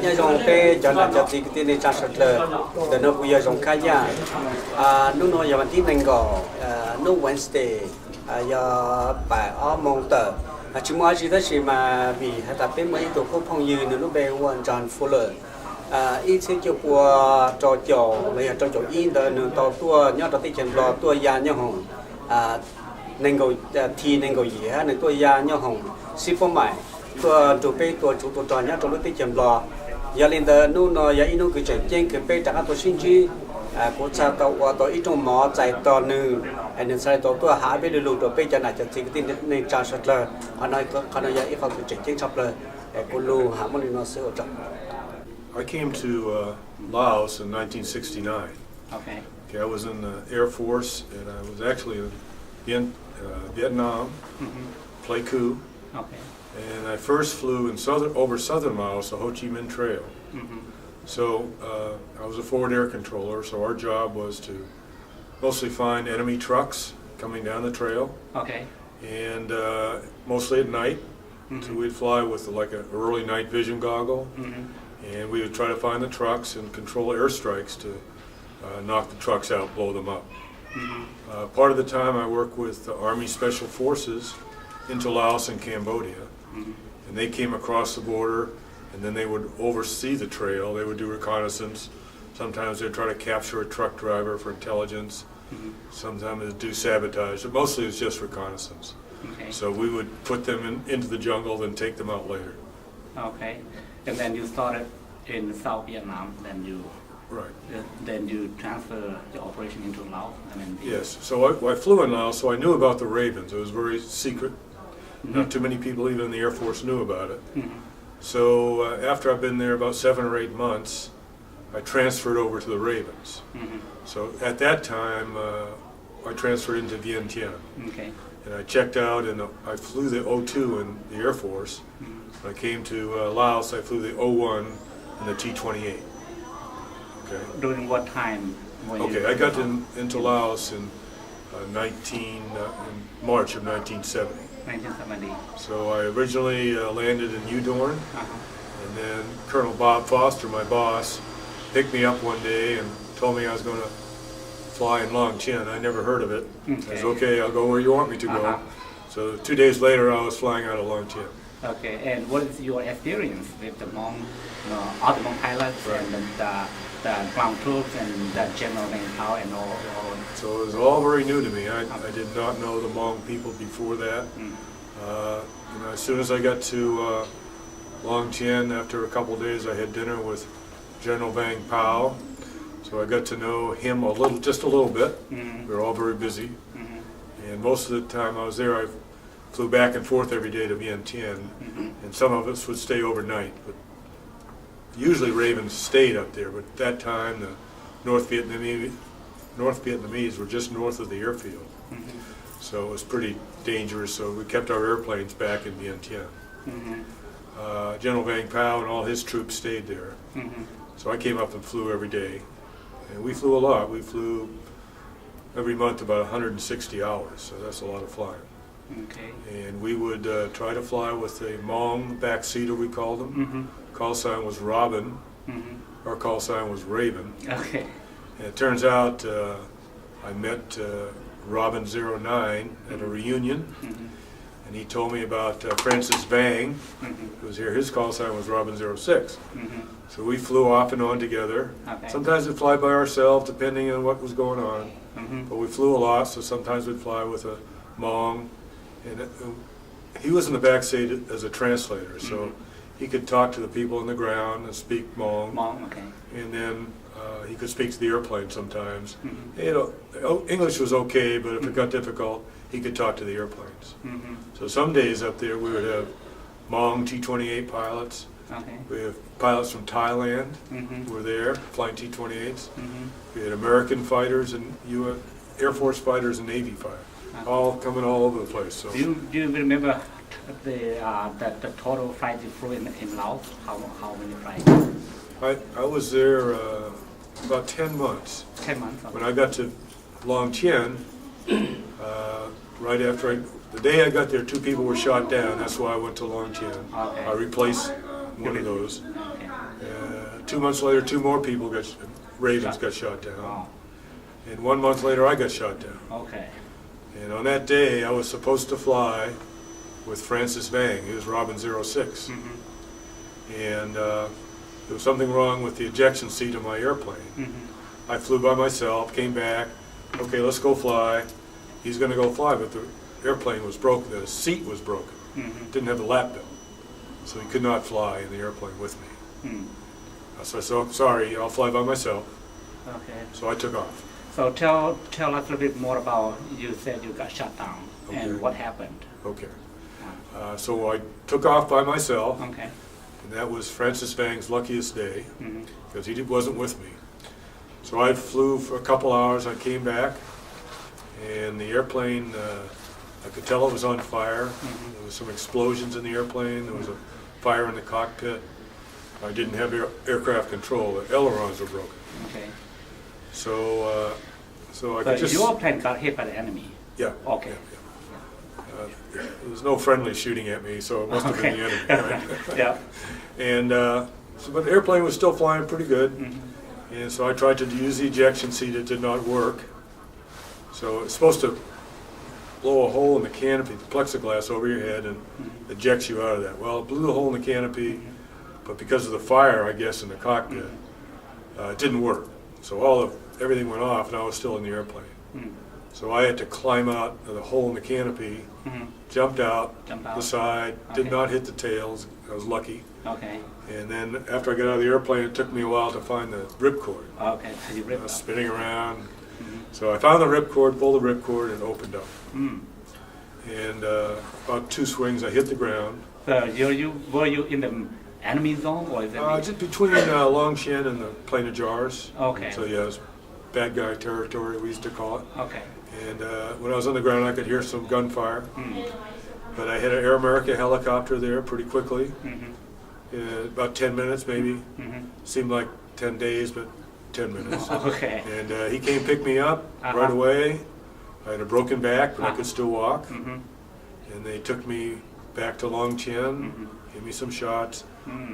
nhà dòng pe cho là cho gì cái tiền trả sạch là để nó bây giờ dòng cá giá nó nói giờ mình tin mình có nó Wednesday giờ bài ở mong tờ chỉ mua gì đó chỉ mà vì hay là bên mấy tổ công phong như nó bé hoàn toàn full ít sẽ cho qua trò trò bây giờ trò trò in đó nó tàu tua nhớ tàu tiền chân lò tua già nhớ hồng nên gọi thì nên gọi gì ha nên tua già nhớ hồng ship phong mày tua chủ pe tua chủ tua trò nhớ trò lúc tiền chân lò giờ lên đó nó giờ in nó cứ chạy trên cái pe trả tua sinh chi của cha tàu ít trong mỏ chạy tàu nữ nên sai tàu tua hạ bên đường tàu pe cho này cho chỉ cái tiền nên trả sạch là anh nói giờ ít không cứ chạy trên sắp là của lu hạ món nó sẽ hỗ trợ. I came to Laos in 1969. Okay. I was in the Air Force, and I was actually in Vietnam, Pleiku. Okay. And I first flew in over southern Laos, the Ho Chi Minh Trail. So I was a forward air controller, so our job was to mostly find enemy trucks coming down the trail. Okay. And mostly at night. So we'd fly with like an early night vision goggle. And we would try to find the trucks and control airstrikes to knock the trucks out, blow them up. Part of the time I worked with the Army Special Forces into Laos and Cambodia. And they came across the border, and then they would oversee the trail. They would do reconnaissance. Sometimes they'd try to capture a truck driver for intelligence. Sometimes they'd do sabotage. But mostly it was just reconnaissance. Okay. So we would put them into the jungle, then take them out later. Okay. And then you started in South Vietnam, then you transfer the operation into Laos. Yes. So I flew in Laos, so I knew about the Ravens. It was very secret. Not too many people, even in the Air Force, knew about it. So after I've been there about 7 or 8 months, I transferred over to the Ravens. So at that time, I transferred into Vientiane. Okay. And I checked out, and I flew the O2 in the Air Force. When I came to Laos, I flew the O1 and the T-28. Okay. During what time? Okay, I got into Laos in March of 1970. 1970. So I originally landed in Udorn, and then Colonel Bob Foster, my boss, picked me up one day and told me I was going to fly in Long Chin. I never heard of it. Okay. I said, okay, I'll go where you want me to go. So 2 days later, I was flying out of Long Chin. Okay, and what is your experience with the Hmong, all the Hmong pilots and the ground troops and the general manpower and all? So it was all very new to me. I did not know the Hmong people before that. As soon as I got to Long Tien, after a couple of days, I had dinner with General Vang Pao. So I got to know him just a little bit. We were all very busy. And most of the time I was there, I flew back and forth every day to Vientiane, and some of us would stay overnight. But usually Ravens stayed up there, but at that time the North Vietnamese were just north of the airfield. So it was pretty dangerous, so we kept our airplanes back in Vientiane. General Vang Pao and all his troops stayed there. So I came up and flew every day. And we flew a lot. We flew every month about 160 hours, so that's a lot of flying. Okay. And we would try to fly with a Hmong backseater, we called them. Call sign was Robin. Our call sign was Raven. Okay. And it turns out I met Robin 09 at a reunion, and he told me about Francis Vang, who was here. His call sign was Robin 06. So we flew off and on together. Okay. Sometimes we'd fly by ourselves, depending on what was going on. But we flew a lot, so sometimes we'd fly with a Hmong. And he was in the back seat as a translator, so he could talk to the people on the ground and speak Hmong. Okay. And then he could speak to the airplane sometimes. English was okay, but if it got difficult, he could talk to the airplanes. So some days up there we would have Hmong T-28 pilots. Okay. We have pilots from Thailand who were there flying T-28s. We had American fighters and Air Force fighters and Navy fighters, all coming all over the place. So. Do you remember the total flight you flew in Laos? How many flights? I was there about 10 months. 10 months. Okay. When I got to Long Tien, right after the day I got there, 2 people were shot down. That's why I went to Long Tien. Okay. I replaced one of those. Okay. 2 months later, two more people Ravens got shot down. Oh, And 1 month later, I got shot down. okay. And on that day, I was supposed to fly with Francis Vang. He was Robin 06. And there was something wrong with the ejection seat of my airplane. I flew by myself, came back. Okay, let's go fly. He's going to go fly, but the airplane was broken. The seat was broken. Didn't have the lap belt. So he could not fly in the airplane with me. So I said, sorry, I'll fly by myself. Okay. So I took off. So tell us a little bit more about, you said you got shot down and Okay. what happened. Okay. So I took off by myself, Okay. and that was Francis Vang's luckiest day, Mhm. because he wasn't with me. So I flew for a couple hours, I came back, and the airplane, I could tell it was on fire. There was some explosions in the airplane, there was a fire in the cockpit. I didn't have aircraft control, the ailerons were broken. Okay. So I So could just... your plane got hit by the enemy. Yeah. Okay. There was no friendly shooting at me, so it must have been the enemy. Right? Yeah. And but the airplane was still flying pretty good. And so I tried to use the ejection seat. It did not work. So it's supposed to blow a hole in the canopy, the plexiglass over your head, and ejects you out of that. Well, it blew a hole in the canopy, but because of the fire, I guess, in the cockpit, it didn't work. So everything went off, and I was still in the airplane. So I had to climb out of the hole in the canopy, jumped out the side, did Okay. not hit the tails. I was lucky. Okay. And then after I got out of the airplane, it took me a while to find the ripcord. Okay. So you I ripped was up. spinning around. So I found the ripcord, pulled the ripcord, and opened up. And about 2 swings, I hit the ground. So were you in the enemy zone or is it? Just between Longshan and the Plain of Jars. Okay. So yeah, it was bad guy territory, we used to call it. Okay. And when I was on the ground, I could hear some gunfire. But I had an Air America helicopter there pretty quickly. About 10 minutes maybe. Seemed like 10 days, but 10 minutes. Okay. And he came pick me up right away. I had a broken back, but I could still walk. And they took me back to Longchen, gave me some shots,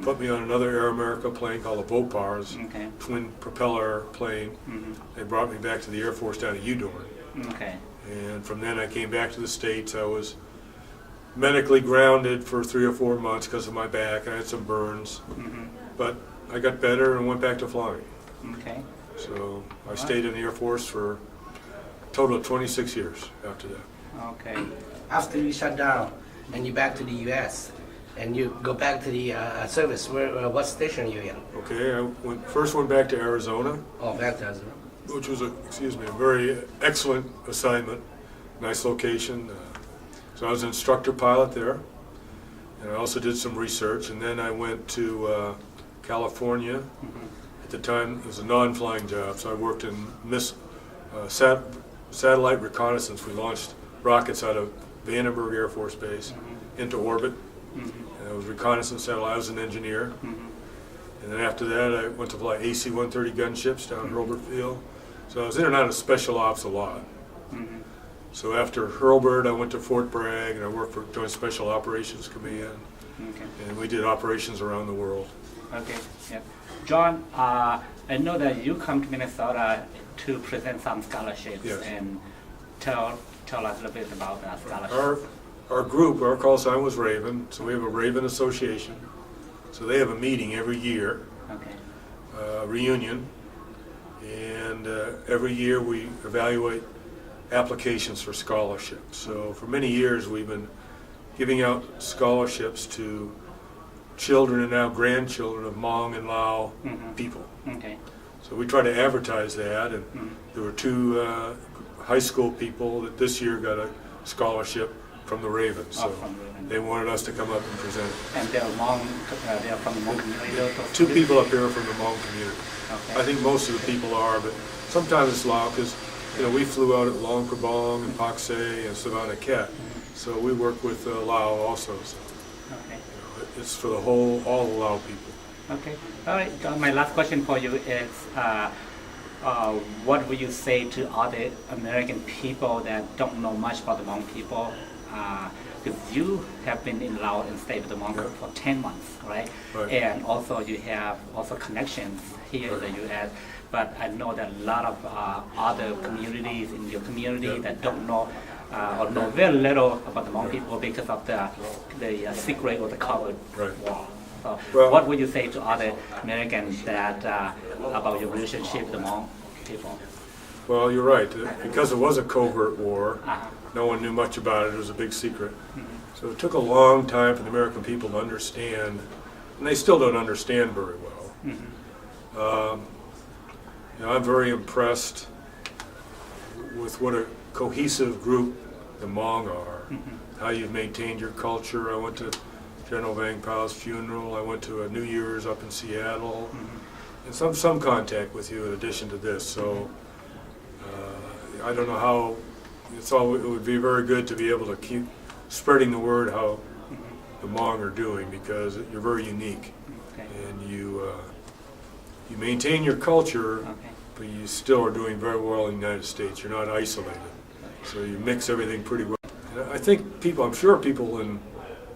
put me on another Air America plane called a Vopars, Okay. twin propeller plane. They brought me back to the Air Force down at Udorn. Okay. And from then I came back to the States. I was medically grounded for 3 or 4 months because of my back. I had some burns. But I got better and went back to flying. Okay. So I stayed in the Air Force for a total of 26 years after that. Okay. After you shut down and you back to the U.S. and you go back to the service, what station are you in? Okay, I first went back to Arizona, Oh, back to Arizona. which was a very excellent assignment, nice location. So I was an instructor pilot there, and I also did some research. And then I went to California. At the time, it was a non-flying job, so I worked in satellite reconnaissance. We launched rockets out of Vandenberg Air Force Base into orbit. And I was reconnaissance satellite. I was an engineer. And then after that, I went to fly AC-130 gunships down Hurlburt Field. So I was in and out of special ops a lot. So after Hurlburt, I went to Fort Bragg, and I worked for Joint Special Operations Command. Okay. And we did operations around the world. Okay. Yeah. John, I know that you come to Minnesota to present some scholarships. Yes. And tell us a little bit about that scholarship. Our group, our call sign was Raven, so we have a Raven Association. So they have a meeting every year, Okay. reunion, and every year we evaluate applications for scholarships. So for many years we've been giving out scholarships to children and now grandchildren of Hmong and Lao people. Okay. So we try to advertise that, and there were 2 high school people that this year got a scholarship from the Ravens. So from Raven. they wanted us to come up and present it. And they're from the Hmong community. those 2 students? people up here from the Hmong community. Okay. I think most of the people are, but sometimes it's Lao because we flew out at Luang Prabang and Pak Se and Savannah Ket. So we work with Lao also. So, Okay. it's for all the Lao people. Okay. All right. John, my last question for you is, what would you say to other American people that don't know much about the Hmong people? because you have been in Laos and stayed with the Hmong for 10 months, right? Right. And also you have also connections here in the U.S. But I know that a lot of other communities in your community that don't know or know very little about the Hmong people because of the secret or the covered Right. wall. So Well- what would you say to other Americans that about your relationship with the Hmong people? Well, you're right. Because it was a covert war, Uh-huh. no one knew much about it. It was a big secret. So it took a long time for the American people to understand, and they still don't understand very well. I'm very impressed with what a cohesive group the Hmong are, how you've maintained your culture. I went to General Vang Pao's funeral. I went to a New Year's up in Seattle, and some contact with you in addition to this. So I don't know how. It would be very good to be able to keep spreading the word how the Hmong are doing, because you're very unique, Okay. and you maintain your culture, Okay. but you still are doing very well in the United States. You're not isolated, so you mix everything pretty well. And I think I'm sure people in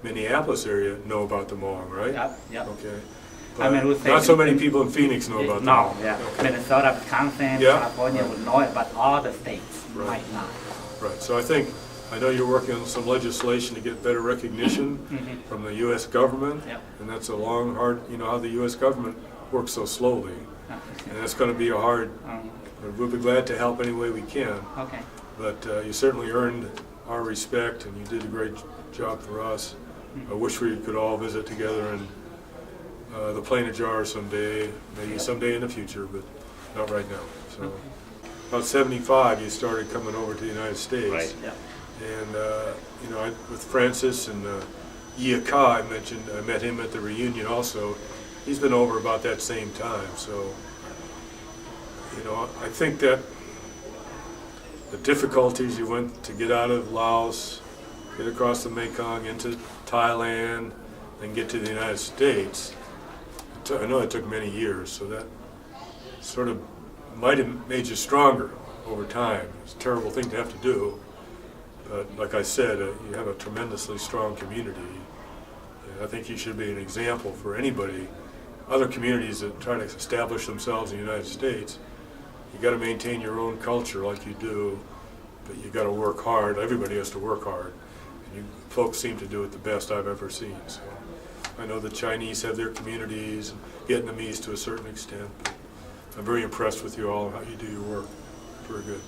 Minneapolis area know about the Hmong, right? Yep. Okay. I mean, would say not so many people in Phoenix know about the No, Hmong. yeah. Okay. Minnesota, Wisconsin, Yeah. California would know it, but all the states Right. might not. Right, so I know you're working on some legislation to get better recognition from the U.S. government, Yep. and that's a long, hard, how the U.S. government works so slowly, and that's going to be a hard, but we'll be glad to help any way we can, Okay. but you certainly earned our respect, and you did a great job for us. I wish we could all visit together in the Plain of Jar someday, maybe someday in the future, but not right now. So, about 75, you started coming over to the United States. Right. Yeah. And, with Francis and Yia Ka, I met him at the reunion also. He's been over about that same time. So, I think that the difficulties you went to get out of Laos, get across the Mekong into Thailand, and get to the United States, I know it took many years, so that sort of might have made you stronger over time. It's a terrible thing to have to do. But like I said, you have a tremendously strong community. And I think you should be an example for anybody, other communities that try to establish themselves in the United States. You got to maintain your own culture like you do, but you got to work hard. Everybody has to work hard. And you folks seem to do it the best I've ever seen. So I know the Chinese have their communities, and Vietnamese to a certain extent. But I'm very impressed with you all, how you do your work. Very good.